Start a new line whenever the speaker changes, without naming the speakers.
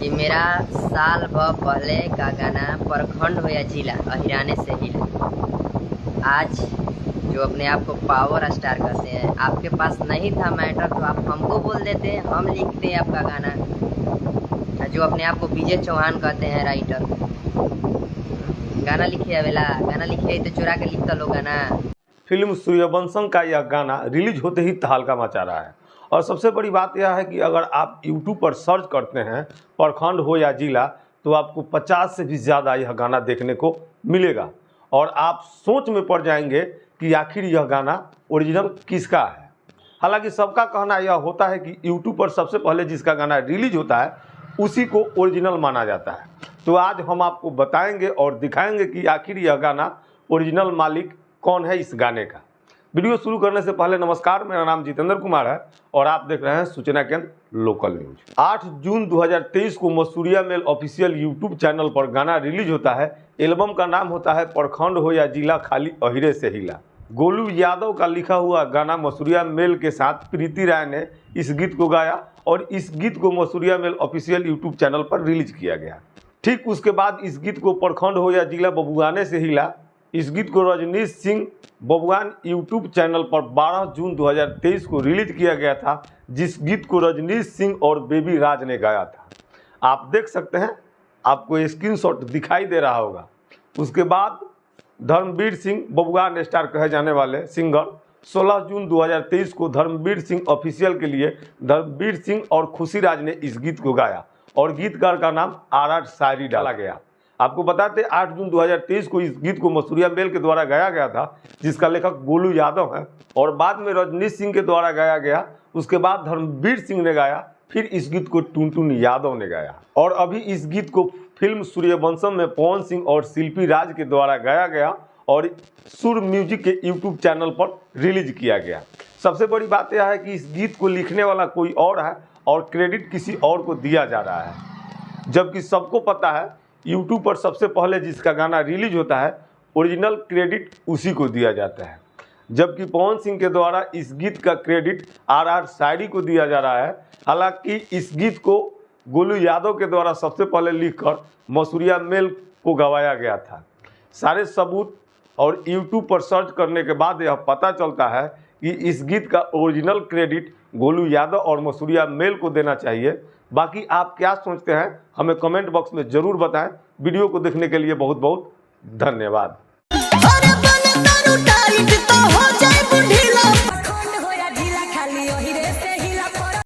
कि मेरा साल भर पहले का गाना प्रखंड हो या जिला अहिराने से हिला। आज जो अपने आप को पावर स्टार कहते हैं, आपके पास नहीं था मैटर तो आप हमको बोल देते हैं, हम लिखते हैं आपका गाना। जो अपने आप को विजय चौहान कहते हैं राइटर, गाना लिखे अवेला, गाना लिखे तो चुरा के लिखता लोग गाना।
फिल्म सूर्यवंशम का यह गाना रिलीज होते ही तहलका मचा रहा है। और सबसे बड़ी बात यह है कि अगर आप YouTube पर सर्च करते हैं प्रखंड हो या जिला, तो आपको 50 से भी ज़्यादा यह गाना देखने को मिलेगा और आप सोच में पड़ जाएंगे कि आखिर यह गाना ओरिजिनल किसका है। हालांकि सबका कहना यह होता है कि YouTube पर सबसे पहले जिसका गाना रिलीज होता है उसी को ओरिजिनल माना जाता है। तो आज हम आपको बताएंगे और दिखाएंगे कि आखिर यह गाना ओरिजिनल मालिक कौन है इस गाने का। वीडियो शुरू करने से पहले नमस्कार, मेरा नाम जितेंद्र कुमार है और आप देख रहे हैं सूचना केंद्र लोकल न्यूज। 8 जून 2023 को Masuriya mail official YouTube channel पर गाना रिलीज होता है। एल्बम का नाम होता है प्रखंड हो या जिला खाली अहिरे से हिला। गोलू यादव का लिखा हुआ गाना मसूरिया मेल के साथ प्रीति राय ने इस गीत को गाया और इस गीत को Masuriya mail official YouTube channel पर रिलीज किया गया। ठीक उसके बाद इस गीत को प्रखंड हो या जिला बबुआने से हिला, इस गीत को रजनीश सिंह बबुआन यूट्यूब चैनल पर 12 जून 2023 को रिलीज किया गया था, जिस गीत को रजनीश सिंह और बेबी राज ने गाया था। आप देख सकते हैं, आपको स्क्रीनशॉट दिखाई दे रहा होगा। उसके बाद धर्मवीर सिंह बबुआन स्टार कहे जाने वाले सिंगर 16 जून 2023 को धर्मवीर सिंह ऑफिशियल के लिए धर्मवीर सिंह और खुशी राज ने इस गीत को गाया और गीतकार का नाम आर शायरी डाला गया। आपको बताते 8 जून 2023 को इस गीत को मसूरिया मेल के द्वारा गाया गया था, जिसका लेखक गोलू यादव है, और बाद में रजनीश सिंह के द्वारा गाया गया। उसके बाद धर्मवीर सिंह ने गाया, फिर इस गीत को टुनटुन यादव ने गाया और अभी इस गीत को फिल्म सूर्यवंशम में पवन सिंह और शिल्पी राज के द्वारा गाया गया और सुर म्यूजिक के यूट्यूब चैनल पर रिलीज किया गया। सबसे बड़ी बात यह है कि इस गीत को लिखने वाला कोई और है और क्रेडिट किसी और को दिया जा रहा है, जबकि सबको पता है YouTube पर सबसे पहले जिसका गाना रिलीज होता है ओरिजिनल क्रेडिट उसी को दिया जाता है, जबकि पवन सिंह के द्वारा इस गीत का क्रेडिट आर शायरी को दिया जा रहा है। हालांकि इस गीत को गोलू यादव के द्वारा सबसे पहले लिखकर मसूरिया मेल को गवाया गया था। सारे सबूत और YouTube पर सर्च करने के बाद यह पता चलता है कि इस गीत का ओरिजिनल क्रेडिट गोलू यादव और मसूरिया मेल को देना चाहिए। बाकी आप क्या सोचते हैं हमें कमेंट बॉक्स में ज़रूर बताएं। वीडियो को देखने के लिए बहुत बहुत धन्यवाद।